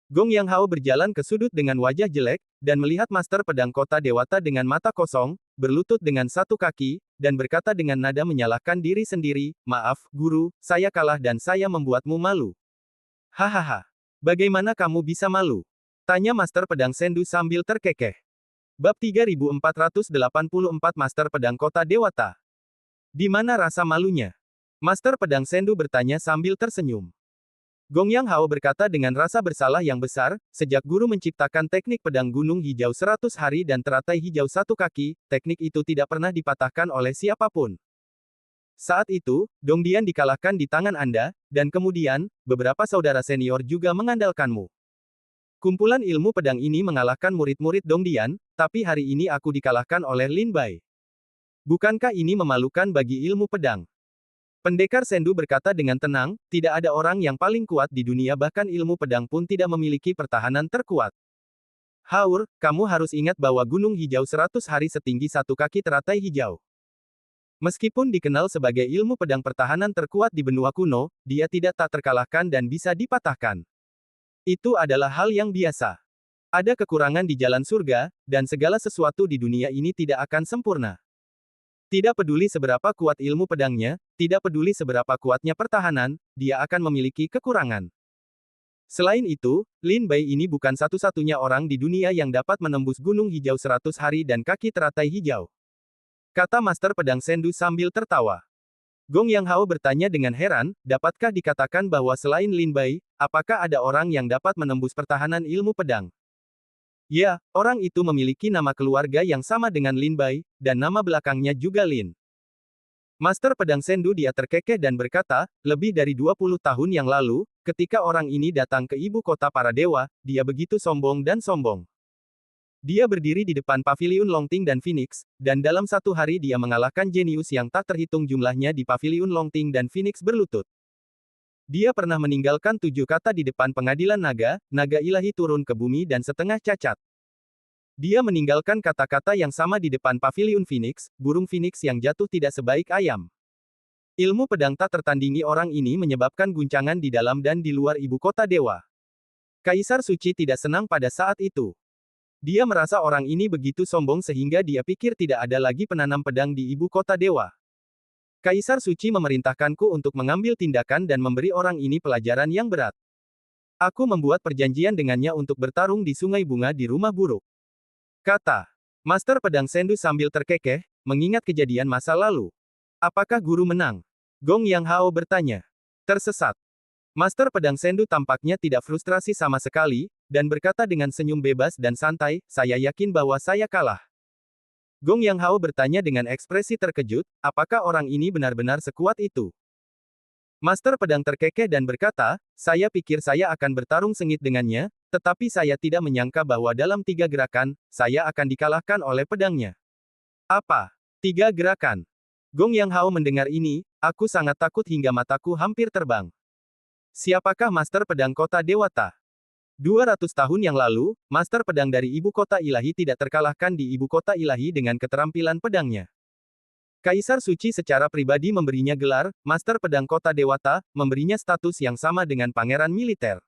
Gong Yang Hao berjalan ke sudut dengan wajah jelek, dan melihat Master Pedang Kota Dewata dengan mata kosong, berlutut dengan satu kaki, dan berkata dengan nada menyalahkan diri sendiri, "Maaf, Guru, saya kalah dan saya membuatmu malu." "Hahaha. Bagaimana kamu bisa malu?" Tanya Master Pedang Sendu sambil terkekeh. Bab 3484 Master Pedang Kota Dewata. Di mana rasa malunya? Master Pedang Sendu bertanya sambil tersenyum. Gong Yang Hao berkata dengan rasa bersalah yang besar, sejak guru menciptakan teknik pedang gunung hijau 100 hari dan teratai hijau satu kaki, teknik itu tidak pernah dipatahkan oleh siapapun. Saat itu, Dongdian dikalahkan di tangan Anda, dan kemudian, beberapa saudara senior juga mengandalkanmu. Kumpulan ilmu pedang ini mengalahkan murid-murid Dongdian, tapi hari ini aku dikalahkan oleh Lin Bai. Bukankah ini memalukan bagi ilmu pedang? Pendekar Sendu berkata dengan tenang, tidak ada orang yang paling kuat di dunia bahkan ilmu pedang pun tidak memiliki pertahanan terkuat. Haur, kamu harus ingat bahwa Gunung Hijau 100 hari setinggi satu kaki teratai hijau. Meskipun dikenal sebagai ilmu pedang pertahanan terkuat di benua kuno, dia tidak tak terkalahkan dan bisa dipatahkan. Itu adalah hal yang biasa. Ada kekurangan di jalan surga, dan segala sesuatu di dunia ini tidak akan sempurna. Tidak peduli seberapa kuat ilmu pedangnya, tidak peduli seberapa kuatnya pertahanan, dia akan memiliki kekurangan. Selain itu, Lin Bai ini bukan satu-satunya orang di dunia yang dapat menembus Gunung Hijau 100 hari dan kaki teratai hijau. Kata Master Pedang Sendu sambil tertawa. Gong Yang Hao bertanya dengan heran, dapatkah dikatakan bahwa selain Lin Bai, apakah ada orang yang dapat menembus pertahanan ilmu pedang? Ya, orang itu memiliki nama keluarga yang sama dengan Lin Bai, dan nama belakangnya juga Lin. Master Pedang Sendu dia terkekeh dan berkata, lebih dari 20 tahun yang lalu, ketika orang ini datang ke ibu kota para dewa, dia begitu sombong dan sombong. Dia berdiri di depan paviliun Longting dan Phoenix, dan dalam satu hari dia mengalahkan jenius yang tak terhitung jumlahnya di paviliun Longting dan Phoenix berlutut. Dia pernah meninggalkan 7 kata di depan pengadilan naga, naga ilahi turun ke bumi dan setengah cacat. Dia meninggalkan kata-kata yang sama di depan paviliun Phoenix, burung Phoenix yang jatuh tidak sebaik ayam. Ilmu pedang tak tertandingi orang ini menyebabkan guncangan di dalam dan di luar ibu kota dewa. Kaisar Suci tidak senang pada saat itu. Dia merasa orang ini begitu sombong sehingga dia pikir tidak ada lagi penanam pedang di ibu kota dewa. Kaisar Suci memerintahkanku untuk mengambil tindakan dan memberi orang ini pelajaran yang berat. Aku membuat perjanjian dengannya untuk bertarung di Sungai Bunga di Rumah Buruk. Kata Master Pedang Sendu sambil terkekeh, mengingat kejadian masa lalu. Apakah guru menang? Gong Yang Hao bertanya. Tersesat. Master Pedang Sendu tampaknya tidak frustrasi sama sekali, dan berkata dengan senyum bebas dan santai, saya yakin bahwa saya kalah. Gong Yang Hao bertanya dengan ekspresi terkejut, apakah orang ini benar-benar sekuat itu? Master Pedang terkekeh dan berkata, saya pikir saya akan bertarung sengit dengannya, tetapi saya tidak menyangka bahwa dalam 3 gerakan, saya akan dikalahkan oleh pedangnya. Apa? 3 gerakan? Gong Yang Hao mendengar ini, aku sangat takut hingga mataku hampir terbang. Siapakah Master Pedang Kota Dewata? 200 tahun yang lalu, Master Pedang dari Ibu Kota Ilahi tidak terkalahkan di Ibu Kota Ilahi dengan keterampilan pedangnya. Kaisar Suci secara pribadi memberinya gelar, Master Pedang Kota Dewata, memberinya status yang sama dengan pangeran militer.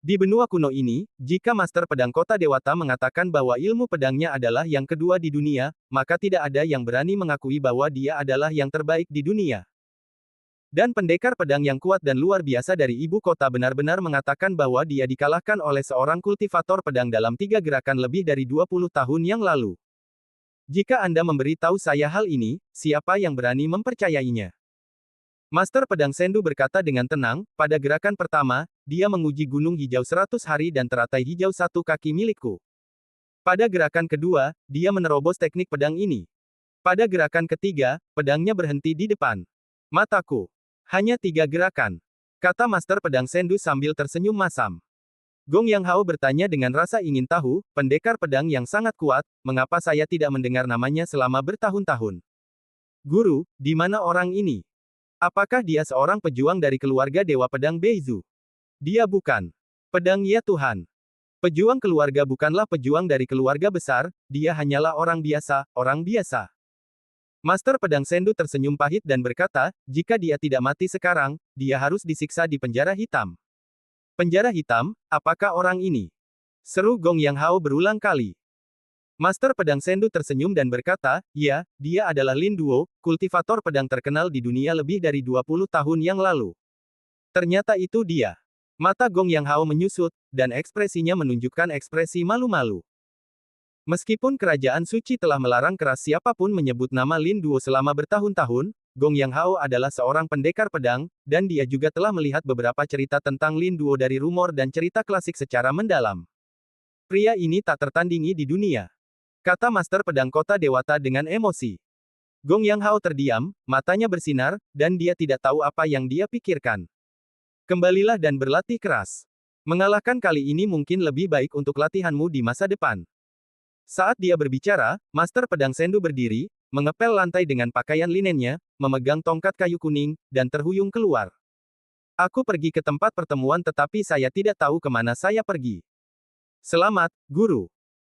Di benua kuno ini, jika Master Pedang Kota Dewata mengatakan bahwa ilmu pedangnya adalah yang kedua di dunia, maka tidak ada yang berani mengakui bahwa dia adalah yang terbaik di dunia. Dan pendekar pedang yang kuat dan luar biasa dari ibu kota benar-benar mengatakan bahwa dia dikalahkan oleh seorang kultivator pedang dalam 3 gerakan lebih dari 20 tahun yang lalu. Jika Anda memberi tahu saya hal ini, siapa yang berani mempercayainya? Master Pedang Sendu berkata dengan tenang, pada gerakan pertama, dia menguji Gunung Hijau 100 hari dan teratai hijau satu kaki milikku. Pada gerakan kedua, dia menerobos teknik pedang ini. Pada gerakan ketiga, pedangnya berhenti di depan mataku. Hanya 3 gerakan, kata Master Pedang Sendu sambil tersenyum masam. Gong Yang Hao bertanya dengan rasa ingin tahu, pendekar pedang yang sangat kuat, mengapa saya tidak mendengar namanya selama bertahun-tahun? Guru, di mana orang ini? Apakah dia seorang pejuang dari keluarga Dewa Pedang Beizu? Dia bukan. Pedang ya Tuhan. Pejuang keluarga bukanlah pejuang dari keluarga besar, dia hanyalah orang biasa, orang biasa. Master Pedang Sendu tersenyum pahit dan berkata, jika dia tidak mati sekarang, dia harus disiksa di penjara hitam. Penjara hitam, apakah orang ini? Seru Gong Yang Hao berulang kali. Master Pedang Sendu tersenyum dan berkata, ya, dia adalah Lin Duo, kultivator pedang terkenal di dunia lebih dari 20 tahun yang lalu. Ternyata itu dia. Mata Gong Yang Hao menyusut, dan ekspresinya menunjukkan ekspresi malu-malu. Meskipun kerajaan suci telah melarang keras siapapun menyebut nama Lin Duo selama bertahun-tahun, Gong Yang Hao adalah seorang pendekar pedang, dan dia juga telah melihat beberapa cerita tentang Lin Duo dari rumor dan cerita klasik secara mendalam. Pria ini tak tertandingi di dunia. Kata Master Pedang Kota Dewata dengan emosi. Gong Yang Hao terdiam, matanya bersinar, dan dia tidak tahu apa yang dia pikirkan. Kembalilah dan berlatih keras. Mengalahkan kali ini mungkin lebih baik untuk latihanmu di masa depan. Saat dia berbicara, Master Pedang Sendu berdiri, mengepel lantai dengan pakaian linennya, memegang tongkat kayu kuning, dan terhuyung keluar. Aku pergi ke tempat pertemuan tetapi saya tidak tahu kemana saya pergi. Selamat, Guru.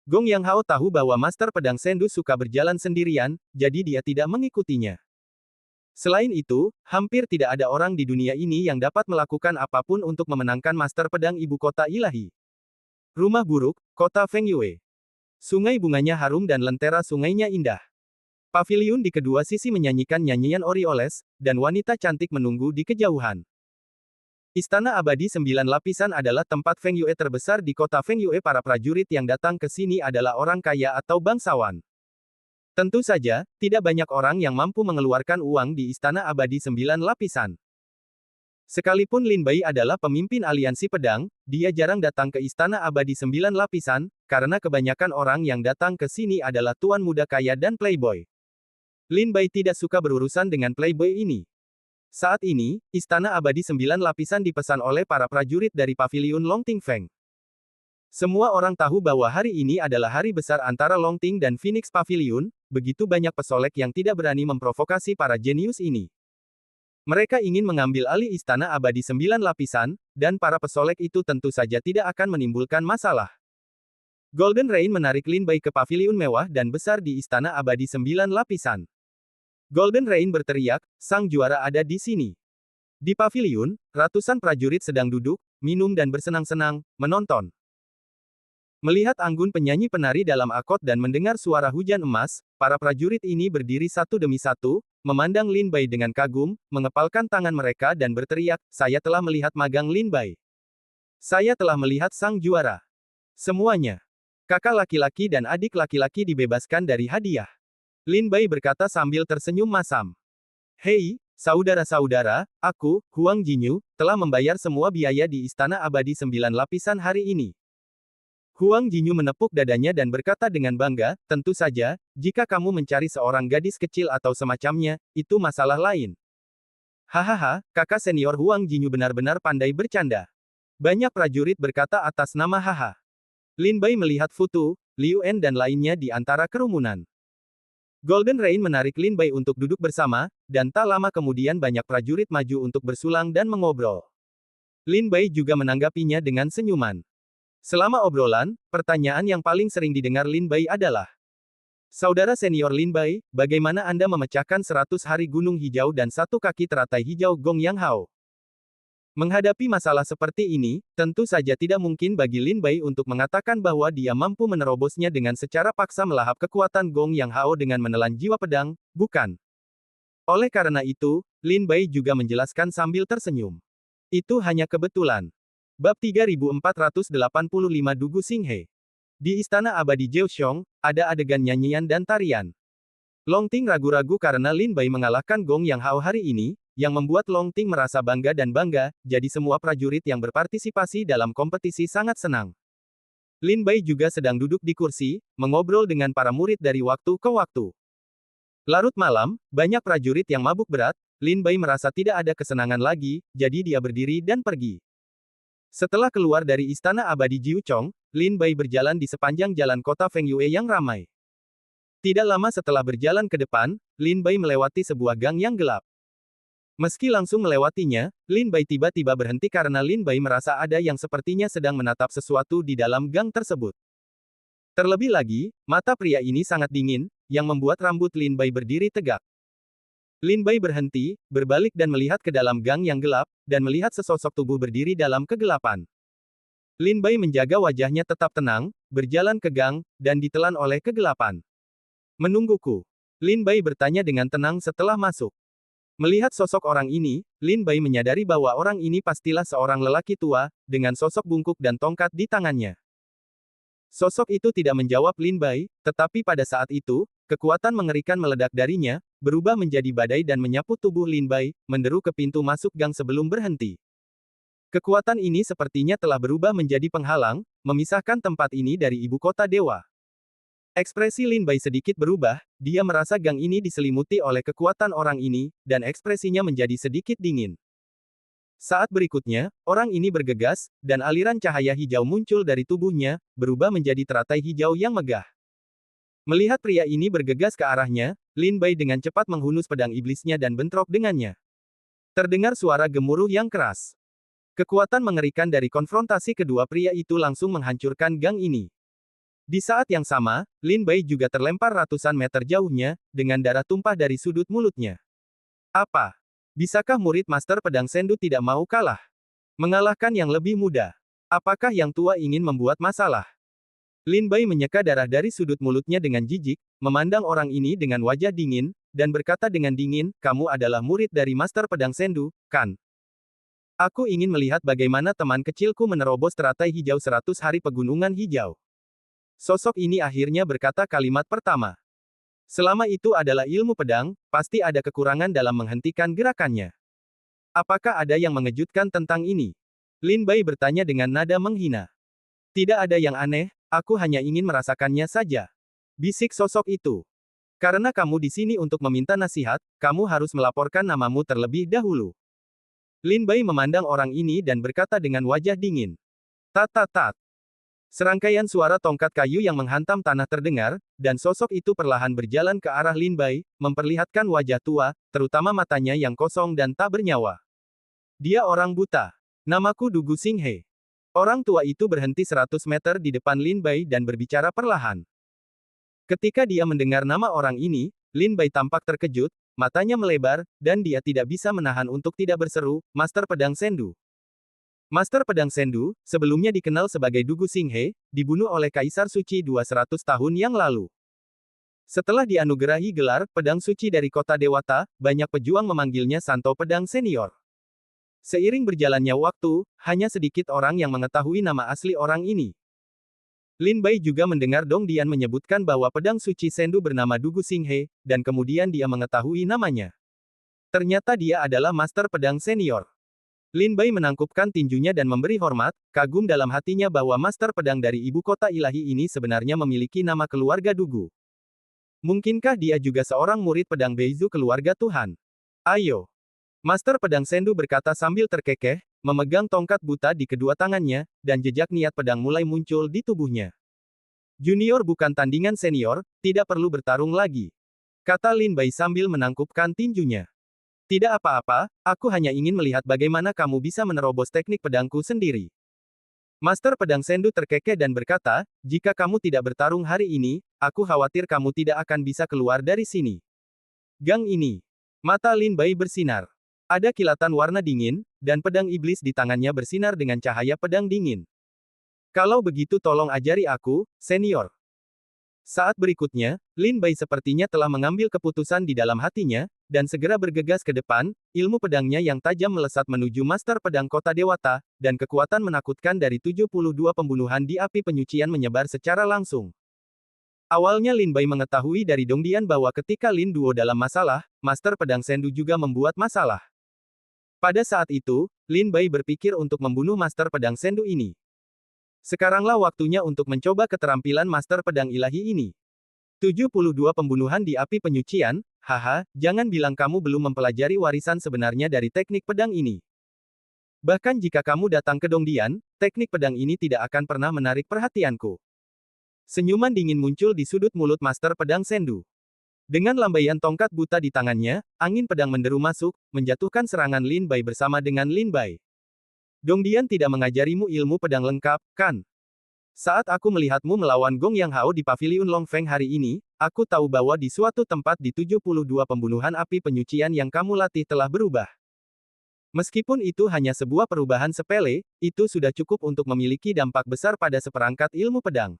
Gong Yang Hao tahu bahwa Master Pedang Sendu suka berjalan sendirian, jadi dia tidak mengikutinya. Selain itu, hampir tidak ada orang di dunia ini yang dapat melakukan apapun untuk memenangkan Master Pedang Ibu Kota Ilahi. Rumah buruk, Kota Feng Yue. Sungai bunganya harum dan lentera sungainya indah. Paviliun di kedua sisi menyanyikan nyanyian Orioles, dan wanita cantik menunggu di kejauhan. Istana Abadi 9 Lapisan adalah tempat Feng Yue terbesar di kota Feng Yue. Para prajurit yang datang ke sini adalah orang kaya atau bangsawan. Tentu saja, tidak banyak orang yang mampu mengeluarkan uang di Istana Abadi 9 Lapisan. Sekalipun Lin Bai adalah pemimpin aliansi pedang, dia jarang datang ke Istana Abadi 9 Lapisan, karena kebanyakan orang yang datang ke sini adalah tuan muda kaya dan playboy. Lin Bai tidak suka berurusan dengan playboy ini. Saat ini, Istana Abadi 9 Lapisan dipesan oleh para prajurit dari Paviliun Longting Feng. Semua orang tahu bahwa hari ini adalah hari besar antara Longting dan Phoenix Pavilion, begitu banyak pesolek yang tidak berani memprovokasi para jenius ini. Mereka ingin mengambil alih Istana Abadi 9 Lapisan, dan para pesolek itu tentu saja tidak akan menimbulkan masalah. Golden Rain menarik Lin Bai ke paviliun mewah dan besar di Istana Abadi 9 Lapisan. Golden Rain berteriak, sang juara ada di sini. Di paviliun, ratusan prajurit sedang duduk, minum dan bersenang-senang, menonton. Melihat anggun penyanyi penari dalam akot dan mendengar suara hujan emas, para prajurit ini berdiri satu demi satu, memandang Lin Bai dengan kagum, mengepalkan tangan mereka dan berteriak, saya telah melihat magang Lin Bai. Saya telah melihat sang juara. Semuanya. Kakak laki-laki dan adik laki-laki dibebaskan dari hadiah. Lin Bai berkata sambil tersenyum masam. Hei, saudara-saudara, aku, Huang Jinyu, telah membayar semua biaya di Istana Abadi 9 Lapisan hari ini. Huang Jinyu menepuk dadanya dan berkata dengan bangga, tentu saja, jika kamu mencari seorang gadis kecil atau semacamnya, itu masalah lain. Hahaha, kakak senior Huang Jinyu benar-benar pandai bercanda. Banyak prajurit berkata atas nama Haha. Lin Bai melihat Futu, Liu En dan lainnya di antara kerumunan. Golden Rain menarik Lin Bai untuk duduk bersama, dan tak lama kemudian banyak prajurit maju untuk bersulang dan mengobrol. Lin Bai juga menanggapinya dengan senyuman. Selama obrolan, pertanyaan yang paling sering didengar Lin Bai adalah, saudara senior Lin Bai, bagaimana Anda memecahkan 100 hari gunung hijau dan satu kaki teratai hijau Gong Yang Hao? Menghadapi masalah seperti ini, tentu saja tidak mungkin bagi Lin Bai untuk mengatakan bahwa dia mampu menerobosnya dengan secara paksa melahap kekuatan Gong Yang Hao dengan menelan jiwa pedang, bukan. Oleh karena itu, Lin Bai juga menjelaskan sambil tersenyum. Itu hanya kebetulan. Bab 3485 Dugu Xinghe. Di Istana Abadi Jiuxiong, ada adegan nyanyian dan tarian. Longting ragu-ragu karena Lin Bai mengalahkan Gong Yang Hao hari ini, yang membuat Longting merasa bangga dan bangga, jadi semua prajurit yang berpartisipasi dalam kompetisi sangat senang. Lin Bai juga sedang duduk di kursi, mengobrol dengan para murid dari waktu ke waktu. Larut malam, banyak prajurit yang mabuk berat, Lin Bai merasa tidak ada kesenangan lagi, jadi dia berdiri dan pergi. Setelah keluar dari Istana Abadi Jiuchong, Lin Bai berjalan di sepanjang jalan kota Feng Yue yang ramai. Tidak lama setelah berjalan ke depan, Lin Bai melewati sebuah gang yang gelap. Meski langsung melewatinya, Lin Bai tiba-tiba berhenti karena Lin Bai merasa ada yang sepertinya sedang menatap sesuatu di dalam gang tersebut. Terlebih lagi, mata pria ini sangat dingin, yang membuat rambut Lin Bai berdiri tegak. Lin Bai berhenti, berbalik dan melihat ke dalam gang yang gelap, dan melihat sesosok tubuh berdiri dalam kegelapan. Lin Bai menjaga wajahnya tetap tenang, berjalan ke gang, dan ditelan oleh kegelapan. Menungguku. Lin Bai bertanya dengan tenang setelah masuk. Melihat sosok orang ini, Lin Bai menyadari bahwa orang ini pastilah seorang lelaki tua, dengan sosok bungkuk dan tongkat di tangannya. Sosok itu tidak menjawab Lin Bai, tetapi pada saat itu, kekuatan mengerikan meledak darinya, berubah menjadi badai dan menyapu tubuh Lin Bai, menderu ke pintu masuk gang sebelum berhenti. Kekuatan ini sepertinya telah berubah menjadi penghalang, memisahkan tempat ini dari ibu kota dewa. Ekspresi Lin Bai sedikit berubah, dia merasa gang ini diselimuti oleh kekuatan orang ini, dan ekspresinya menjadi sedikit dingin. Saat berikutnya, orang ini bergegas, dan aliran cahaya hijau muncul dari tubuhnya, berubah menjadi teratai hijau yang megah. Melihat pria ini bergegas ke arahnya, Lin Bai dengan cepat menghunus pedang iblisnya dan bentrok dengannya. Terdengar suara gemuruh yang keras. Kekuatan mengerikan dari konfrontasi kedua pria itu langsung menghancurkan gang ini. Di saat yang sama, Lin Bai juga terlempar ratusan meter jauhnya, dengan darah tumpah dari sudut mulutnya. Apa? Bisakah murid Master Pedang Sendu tidak mau kalah? Mengalahkan yang lebih muda? Apakah yang tua ingin membuat masalah? Lin Bai menyeka darah dari sudut mulutnya dengan jijik, memandang orang ini dengan wajah dingin, dan berkata dengan dingin, kamu adalah murid dari Master Pedang Sendu, kan? Aku ingin melihat bagaimana teman kecilku menerobos teratai hijau 100 hari pegunungan hijau. Sosok ini akhirnya berkata kalimat pertama. Selama itu adalah ilmu pedang, pasti ada kekurangan dalam menghentikan gerakannya. Apakah ada yang mengejutkan tentang ini? Lin Bai bertanya dengan nada menghina. Tidak ada yang aneh, aku hanya ingin merasakannya saja. Bisik sosok itu. Karena kamu di sini untuk meminta nasihat, kamu harus melaporkan namamu terlebih dahulu. Lin Bai memandang orang ini dan berkata dengan wajah dingin. Tat. Serangkaian suara tongkat kayu yang menghantam tanah terdengar, dan sosok itu perlahan berjalan ke arah Lin Bai, memperlihatkan wajah tua, terutama matanya yang kosong dan tak bernyawa. Dia orang buta. Namaku Dugu Xinghe. Orang tua itu berhenti 100 meter di depan Lin Bai dan berbicara perlahan. Ketika dia mendengar nama orang ini, Lin Bai tampak terkejut, matanya melebar, dan dia tidak bisa menahan untuk tidak berseru, Master Pedang Sendu. Master Pedang Sendu, sebelumnya dikenal sebagai Dugu Xinghe, dibunuh oleh Kaisar Suci 200 tahun yang lalu. Setelah dianugerahi gelar Pedang Suci dari Kota Dewata, banyak pejuang memanggilnya Santo Pedang Senior. Seiring berjalannya waktu, hanya sedikit orang yang mengetahui nama asli orang ini. Lin Bai juga mendengar Dong Dian menyebutkan bahwa Pedang Suci Sendu bernama Dugu Xinghe, dan kemudian dia mengetahui namanya. Ternyata dia adalah Master Pedang Senior. Lin Bai menangkupkan tinjunya dan memberi hormat, kagum dalam hatinya bahwa Master Pedang dari ibu kota ilahi ini sebenarnya memiliki nama keluarga Dugu. Mungkinkah dia juga seorang murid pedang Beizu keluarga Tuhan? Ayo. Master Pedang Sendu berkata sambil terkekeh, memegang tongkat buta di kedua tangannya, dan jejak niat pedang mulai muncul di tubuhnya. Junior bukan tandingan senior, tidak perlu bertarung lagi. Kata Lin Bai sambil menangkupkan tinjunya. Tidak apa-apa, aku hanya ingin melihat bagaimana kamu bisa menerobos teknik pedangku sendiri. Master Pedang Sendu terkekeh dan berkata, jika kamu tidak bertarung hari ini, aku khawatir kamu tidak akan bisa keluar dari sini. Gang ini. Mata Lin Bai bersinar. Ada kilatan warna dingin, dan pedang iblis di tangannya bersinar dengan cahaya pedang dingin. Kalau begitu tolong ajari aku, senior. Saat berikutnya, Lin Bai sepertinya telah mengambil keputusan di dalam hatinya, dan segera bergegas ke depan, ilmu pedangnya yang tajam melesat menuju Master Pedang Kota Dewata, dan kekuatan menakutkan dari 72 pembunuhan di api penyucian menyebar secara langsung. Awalnya Lin Bai mengetahui dari Dong Dian bahwa ketika Lin Duo dalam masalah, Master Pedang Sendu juga membuat masalah. Pada saat itu, Lin Bai berpikir untuk membunuh Master Pedang Sendu ini. Sekaranglah waktunya untuk mencoba keterampilan Master Pedang Ilahi ini. 72 pembunuhan di api penyucian, haha, jangan bilang kamu belum mempelajari warisan sebenarnya dari teknik pedang ini. Bahkan jika kamu datang ke Dongdian, teknik pedang ini tidak akan pernah menarik perhatianku. Senyuman dingin muncul di sudut mulut Master Pedang Sendu. Dengan lambaian tongkat buta di tangannya, angin pedang menderu masuk, menjatuhkan serangan Lin Bai bersama dengan Lin Bai. Dongdian tidak mengajarimu ilmu pedang lengkap, kan? Saat aku melihatmu melawan Gong Yang Hao di Paviliun Longfeng hari ini, aku tahu bahwa di suatu tempat di 72 pembunuhan api penyucian yang kamu latih telah berubah. Meskipun itu hanya sebuah perubahan sepele, itu sudah cukup untuk memiliki dampak besar pada seperangkat ilmu pedang.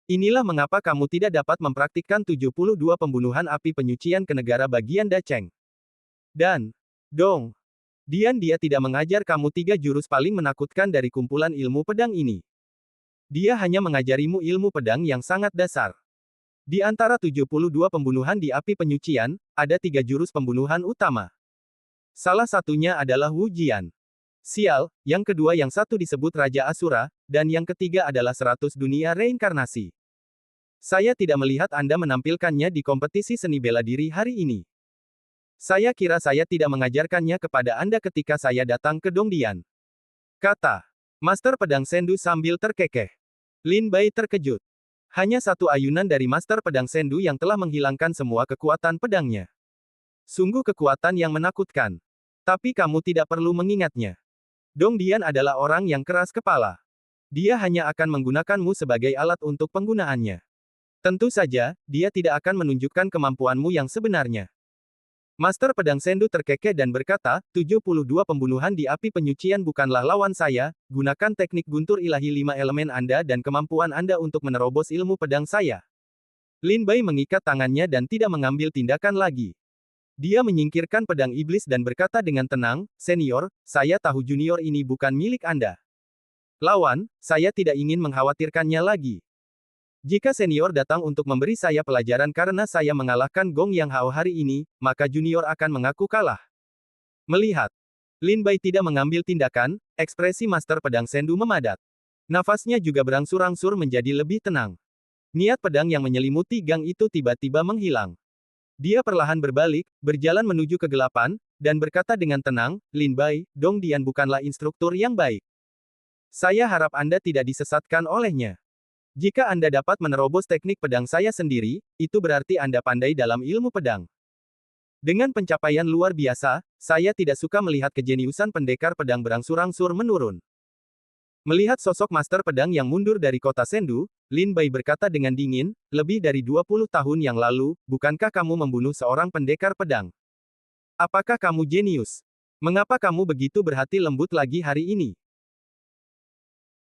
Inilah mengapa kamu tidak dapat mempraktikkan 72 pembunuhan api penyucian ke negara bagian Dacheng. Dan, Dong, dia tidak mengajar kamu 3 jurus paling menakutkan dari kumpulan ilmu pedang ini. Dia hanya mengajarimu ilmu pedang yang sangat dasar. Di antara 72 pembunuhan di api penyucian, ada 3 jurus pembunuhan utama. Salah satunya adalah Wu Jian. Sial, yang kedua yang satu disebut Raja Asura, dan yang ketiga adalah 100 dunia reinkarnasi. Saya tidak melihat Anda menampilkannya di kompetisi seni bela diri hari ini. Saya kira saya tidak mengajarkannya kepada Anda ketika saya datang ke Dongdian. Kata Master Pedang Sendu sambil terkekeh. Lin Bai terkejut. Hanya satu ayunan dari Master Pedang Sendu yang telah menghilangkan semua kekuatan pedangnya. Sungguh kekuatan yang menakutkan. Tapi kamu tidak perlu mengingatnya. Dongdian adalah orang yang keras kepala. Dia hanya akan menggunakanmu sebagai alat untuk penggunaannya. Tentu saja, dia tidak akan menunjukkan kemampuanmu yang sebenarnya. Master Pedang Sendu terkekeh dan berkata, 72 pembunuhan di api penyucian bukanlah lawan saya, gunakan teknik guntur ilahi 5 elemen Anda dan kemampuan Anda untuk menerobos ilmu pedang saya. Lin Bai mengikat tangannya dan tidak mengambil tindakan lagi. Dia menyingkirkan pedang iblis dan berkata dengan tenang, Senior, saya tahu junior ini bukan milik Anda. Lawan, saya tidak ingin mengkhawatirkannya lagi. Jika senior datang untuk memberi saya pelajaran karena saya mengalahkan Gong Yang Hao hari ini, maka junior akan mengaku kalah. Melihat Lin Bai tidak mengambil tindakan, ekspresi Master Pedang Sendu memadat. Nafasnya juga berangsur-angsur menjadi lebih tenang. Niat pedang yang menyelimuti gang itu tiba-tiba menghilang. Dia perlahan berbalik, berjalan menuju kegelapan, dan berkata dengan tenang, Lin Bai, Dongdian bukanlah instruktur yang baik. Saya harap Anda tidak disesatkan olehnya. Jika Anda dapat menerobos teknik pedang saya sendiri, itu berarti Anda pandai dalam ilmu pedang. Dengan pencapaian luar biasa, saya tidak suka melihat kejeniusan pendekar pedang berangsur-angsur menurun. Melihat sosok master pedang yang mundur dari kota Sendu, Lin Bai berkata dengan dingin, lebih dari 20 tahun yang lalu, bukankah kamu membunuh seorang pendekar pedang? Apakah kamu jenius? Mengapa kamu begitu berhati lembut lagi hari ini?